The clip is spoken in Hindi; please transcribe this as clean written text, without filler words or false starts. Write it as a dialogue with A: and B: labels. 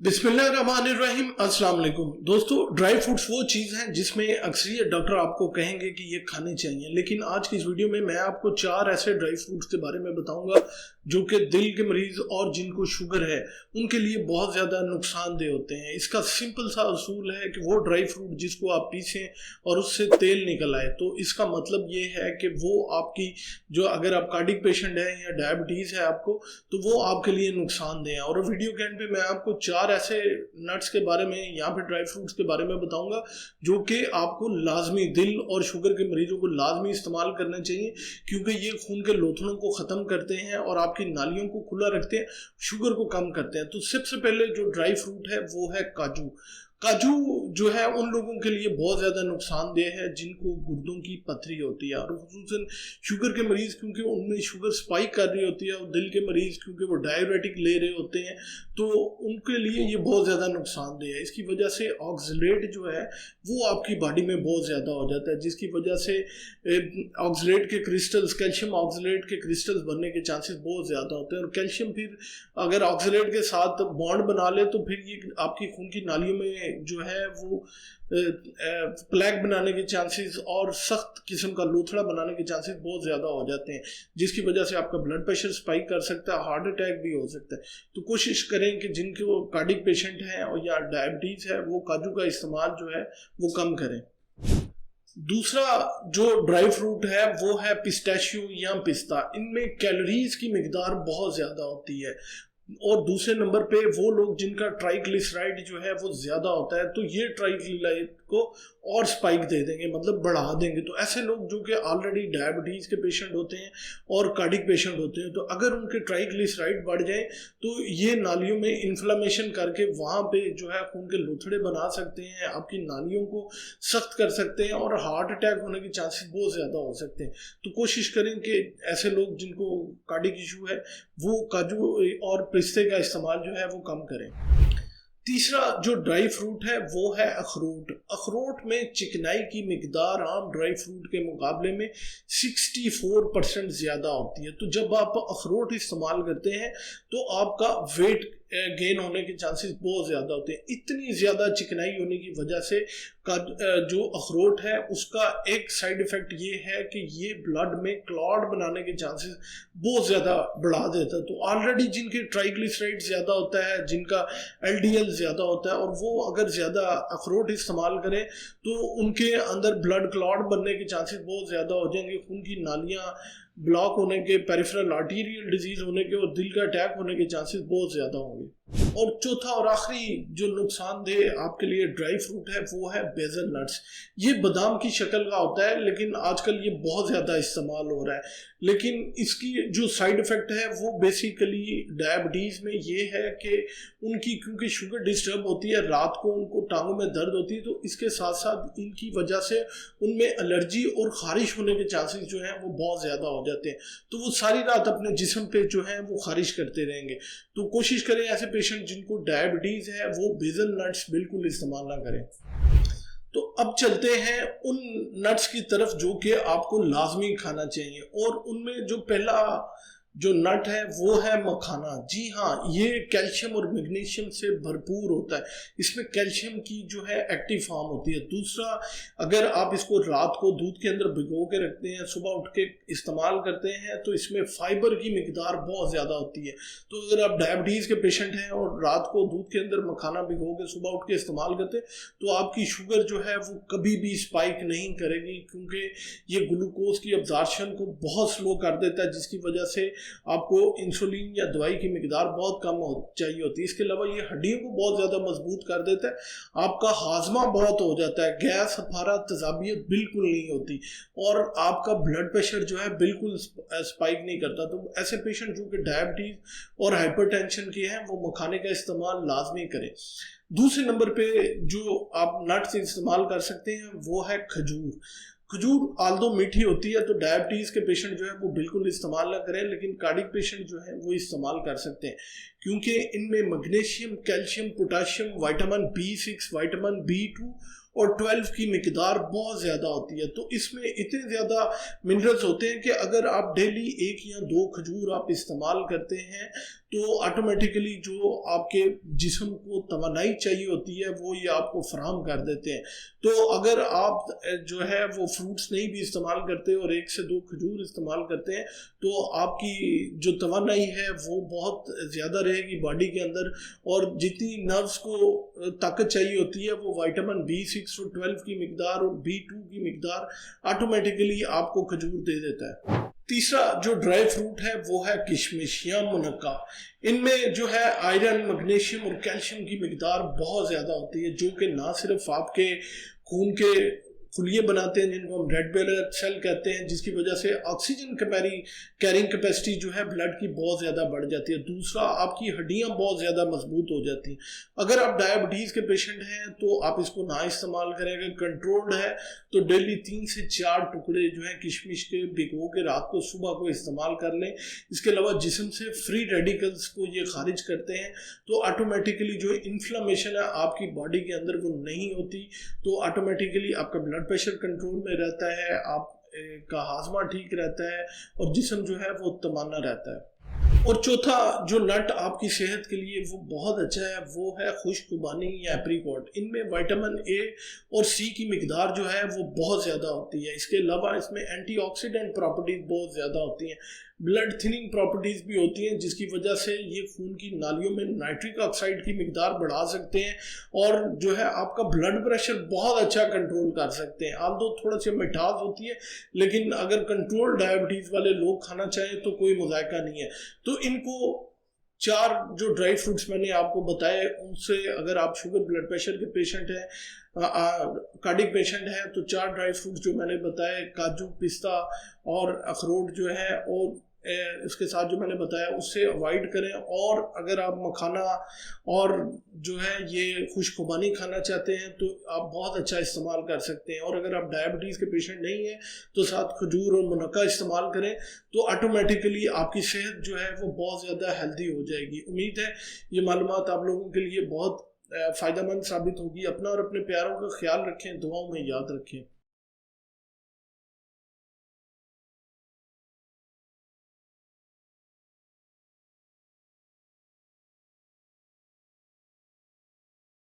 A: बिस्मिल्लाहिर्रहमानिर्रहीम। अस्सलाम वालेकुम दोस्तों, ड्राई फ्रूट्स वो चीज़ है जिसमें अक्सरियत डॉक्टर आपको कहेंगे कि ये खाने चाहिए, लेकिन आज की इस वीडियो में मैं आपको 4 ऐसे ड्राई फ्रूट्स के बारे में बताऊंगा जो कि दिल के मरीज और जिनको शुगर है उनके लिए बहुत ज़्यादा नुकसानदेह होते हैं। इसका सिंपल सा असूल है कि वो ड्राई फ्रूट जिसको आप पीसें और उससे तेल निकल आए, तो इसका मतलब ये है कि वो आपकी जो अगर आप कार्डिक पेशेंट है या डायबिटीज़ है आपको, तो वो आपके लिए नुकसानदेह है। और वीडियो के एंड पे मैं आपको 4 ऐसे नट्स के बारे में या फिर ड्राई फ्रूट्स के बारे में बताऊंगा जो कि आपको लाजमी दिल और शुगर के मरीजों को लाजमी इस्तेमाल करना चाहिए, क्योंकि ये खून के लोथड़ों को ख़त्म करते हैं और आपकी नालियों को खुला रखते हैं, शुगर को कम करते हैं। तो सबसे पहले जो ड्राई फ्रूट है वो है काजू। काजू जो है उन लोगों के लिए बहुत ज़्यादा नुकसानदेह है जिनको गुर्दों की पथरी होती है, और खुसूसन शुगर के मरीज़ क्योंकि उनमें शुगर स्पाइक कर रही होती है, और दिल के मरीज़ क्योंकि वो डायबिटिक ले रहे होते हैं, तो उनके लिए ये बहुत ज़्यादा नुकसानदेह है। इसकी वजह से ऑक्सलेट जो है वो आपकी बॉडी में बहुत ज़्यादा हो जाता है, जिसकी वजह से ऑक्सलेट के क्रिस्टल्स, कैल्शियम ऑक्सलेट के क्रिस्टल्स बनने के चांसेस बहुत ज़्यादा होते हैं। और कैल्शियम फिर अगर ऑक्सलेट के साथ बॉन्ड बना ले तो फिर ये आपकी खून की नालियों में जो है वो प्लैक बनाने के चांसेस और सख्त किस्म का लोथड़ा बनाने के चांसेस बहुत ज़्यादा हो जाते हैं, जिसकी वजह से आपका ब्लड प्रेशर स्पाइक कर सकता है, हार्ट अटैक भी हो सकता है। तो कोशिश करें कि जिनको कार्डिक पेशेंट हैं और या डायबिटीज़ है वो काजू का इस्तेमाल जो है वो कम करें। दूसरा जो ड्राई फ्रूट है वो है पिस्ताशियो या पिस्ता। इनमें कैलोरीज की मिकदार बहुत ज़्यादा होती है, और दूसरे नंबर पे वो लोग जिनका ट्राइग्लिसराइड जो है वो ज़्यादा होता है, तो ये ट्राइग्लिसराइड को और स्पाइक दे देंगे, मतलब बढ़ा देंगे। तो ऐसे लोग जो कि ऑलरेडी डायबिटीज़ के पेशेंट होते हैं और कार्डिक पेशेंट होते हैं, तो अगर उनके ट्राइग्लिसराइड बढ़ जाए तो ये नालियों में इन्फ्लेमेशन करके वहाँ पे जो है खून के लोथड़े बना सकते हैं, आपकी नालियों को सख्त कर सकते हैं और हार्ट अटैक होने के चांसेस बहुत ज़्यादा हो सकते हैं। तो कोशिश करें कि ऐसे लोग जिनको कार्डिक इशू है वो काजू और पिस्ते का इस्तेमाल जो है वो कम करें। तीसरा जो ड्राई फ्रूट है वो है अखरोट। अखरोट में चिकनाई की मिकदार आम ड्राई फ्रूट के मुकाबले में 64% ज़्यादा होती है। तो जब आप अखरोट इस्तेमाल करते हैं तो आपका वेट गेन होने के चांसेस बहुत ज़्यादा होते हैं। इतनी ज़्यादा चिकनाई होने की वजह से का जो अखरोट है उसका एक साइड इफ़ेक्ट ये है कि ये ब्लड में क्लॉट बनाने के चांसेस बहुत ज़्यादा बढ़ा देता है। तो ऑलरेडी जिनके ट्राइग्लिसराइड ज़्यादा होता है, जिनका LDL ज़्यादा होता है, और वो अगर ज़्यादा अखरोट इस्तेमाल करें तो उनके अंदर ब्लड क्लॉट बनने के चांसेस बहुत ज़्यादा हो जाएंगे, खून की नालियाँ ब्लॉक होने के, पेरिफेरल आर्टीरियल डिजीज़ होने के और दिल का अटैक होने के चांसेस बहुत ज़्यादा होंगे। और चौथा और आखिरी जो नुकसानदेह आपके लिए ड्राई फ्रूट है वो है बेजल नट्स। ये बादाम की शक्ल का होता है, लेकिन आजकल ये बहुत ज़्यादा इस्तेमाल हो रहा है, लेकिन इसकी जो साइड इफ़ेक्ट है वो बेसिकली डायबिटीज़ में ये है कि उनकी क्योंकि शुगर डिस्टर्ब होती है, रात को उनको टांगों में दर्द होती है, तो इसके साथ साथ इनकी वजह से उनमें एलर्जी और ख़ारिश होने के चांसेस जो हैं वो बहुत ज़्यादा हो जाते हैं। तो वो सारी रात अपने जिस्म पे जो है वो ख़ारिश करते रहेंगे। तो कोशिश करें ऐसे पेशेंट जिनको डायबिटीज़ है वो बेजल नट्स बिल्कुल इस्तेमाल ना करें। तो अब चलते हैं उन नट्स की तरफ जो कि आपको लाजमी खाना चाहिए, और उनमें जो पहला जो नट है वो है मखाना। जी हाँ, ये कैल्शियम और मैग्नीशियम से भरपूर होता है, इसमें कैल्शियम की जो है एक्टिव फॉर्म होती है। दूसरा, अगर आप इसको रात को दूध के अंदर भिगो के रखते हैं, सुबह उठ के इस्तेमाल करते हैं, तो इसमें फाइबर की मिकदार बहुत ज़्यादा होती है। तो अगर आप डायबिटीज़ के पेशेंट हैं और रात को दूध के अंदर मखाना भिगो के सुबह उठ के इस्तेमाल करते हैं, तो आपकी शुगर जो है वो कभी भी स्पाइक नहीं करेगी, क्योंकि ये ग्लूकोज की अब्जॉर्प्शन को बहुत स्लो कर देता है, जिसकी वजह से आपको इंसुलिन या दवाई की मिकदार बहुत कम चाहिए होती है। इसके अलावा ये हड्डियों को बहुत ज़्यादा मजबूत कर देता है, आपका हाजमा बहुत हो जाता है, गैस हफारा तजाबियत बिल्कुल नहीं होती, और आपका ब्लड प्रेशर जो है बिल्कुल स्पाइक नहीं करता। तो ऐसे पेशेंट जो कि डायबिटीज़ और हाइपरटेंशन के हैं वो मखाने का इस्तेमाल लाजमी करें। दूसरे नंबर पे जो आप नट्स इस्तेमाल कर सकते हैं वो है खजूर। खजूर आल्दो मीठी होती है, तो डायबिटीज़ के पेशेंट जो है वो बिल्कुल इस्तेमाल ना करें, लेकिन कार्डिक पेशेंट जो है वो इस्तेमाल कर सकते हैं, क्योंकि इनमें magnesium, calcium, potassium, vitamin B6, vitamin B2 और 12 की मिकदार बहुत ज़्यादा होती है। तो इसमें इतने ज़्यादा मिनरल्स होते हैं कि अगर आप डेली 1 या 2 खजूर आप इस्तेमाल करते हैं तो ऑटोमेटिकली जो आपके जिस्म को तवानाई चाहिए होती है वो ये आपको फराहम कर देते हैं। तो अगर आप जो है वो फ्रूट्स नहीं भी इस्तेमाल करते और 1 से 2 खजूर इस्तेमाल करते हैं तो आपकी जो तवानाई है वो बहुत ज़्यादा रहेगी बॉडी के अंदर, और जितनी नर्व्स को ताकत चाहिए होती है वो विटामिन B6 और 12 की मिकदार और B2 की मिकदार ऑटोमेटिकली आपको खजूर दे देता है। तीसरा जो ड्राई फ्रूट है वो है किशमिश या मुनक्का। इनमें जो है आयरन, मैग्नीशियम और कैल्शियम की मिकदार बहुत ज़्यादा होती है, जो कि ना सिर्फ आपके खून के खुलिये बनाते हैं जिनको हम रेड ब्लड सेल कहते हैं, जिसकी वजह से ऑक्सीजन कैरिंग कैपेसिटी जो है ब्लड की बहुत ज़्यादा बढ़ जाती है। दूसरा, आपकी हड्डियां बहुत ज़्यादा मजबूत हो जाती हैं। अगर आप डायबिटीज़ के पेशेंट हैं तो आप इसको ना इस्तेमाल करें। अगर कंट्रोल्ड है तो डेली 3 से 4 टुकड़े जो है किशमिश के भिगो के रात को सुबह को इस्तेमाल कर लें। इसके अलावा जिस्म से फ्री रेडिकल्स को ये खारिज करते हैं, तो ऑटोमेटिकली जो इन्फ्लामेशन है आपकी बॉडी के अंदर वो नहीं होती, तो ऑटोमेटिकली आपका ब्लड प्रेशर कंट्रोल में रहता है, आप का हाजमा ठीक रहता है और जिस्म जो है वो तमाना रहता है। और चौथा जो नट आपकी सेहत के लिए वो बहुत अच्छा है वो है खुशखुबानी या एप्रीकॉट। इनमें विटामिन ए और सी की मिकदार जो है वो बहुत ज़्यादा होती है। इसके अलावा इसमें एंटीऑक्सीडेंट प्रॉपर्टीज बहुत ज़्यादा होती हैं, ब्लड थिनिंग प्रॉपर्टीज़ भी होती हैं, जिसकी वजह से ये खून की नालियों में नाइट्रिक ऑक्साइड की मिकदार बढ़ा सकते हैं और जो है आपका ब्लड प्रेशर बहुत अच्छा कंट्रोल कर सकते हैं। आल्दो थोड़ा सी मिठास होती है, लेकिन अगर कंट्रोल डायबिटीज़ वाले लोग खाना चाहें तो कोई मुज़ायका नहीं है। तो इनको 4 जो ड्राई फ्रूट्स मैंने आपको बताए, उनसे अगर आप शुगर ब्लड प्रेशर के पेशेंट हैं, कार्डिक पेशेंट है, तो 4 ड्राई फ्रूट्स जो मैंने बताए, काजू, पिस्ता और अखरोट जो है, और इसके साथ जो मैंने बताया उससे अवॉइड करें। और अगर आप मखाना और जो है ये खुशखुबानी खाना चाहते हैं तो आप बहुत अच्छा इस्तेमाल कर सकते हैं। और अगर आप डायबिटीज़ के पेशेंट नहीं हैं तो साथ खजूर और मुनक्का इस्तेमाल करें, तो ऑटोमेटिकली आपकी सेहत जो है वो बहुत ज़्यादा हेल्दी हो जाएगी। उम्मीद है ये मालूमात आप लोगों के लिए बहुत फ़ायदेमंद साबित होगी। अपना और अपने प्यारों का ख्याल रखें, दुआओं में याद रखें।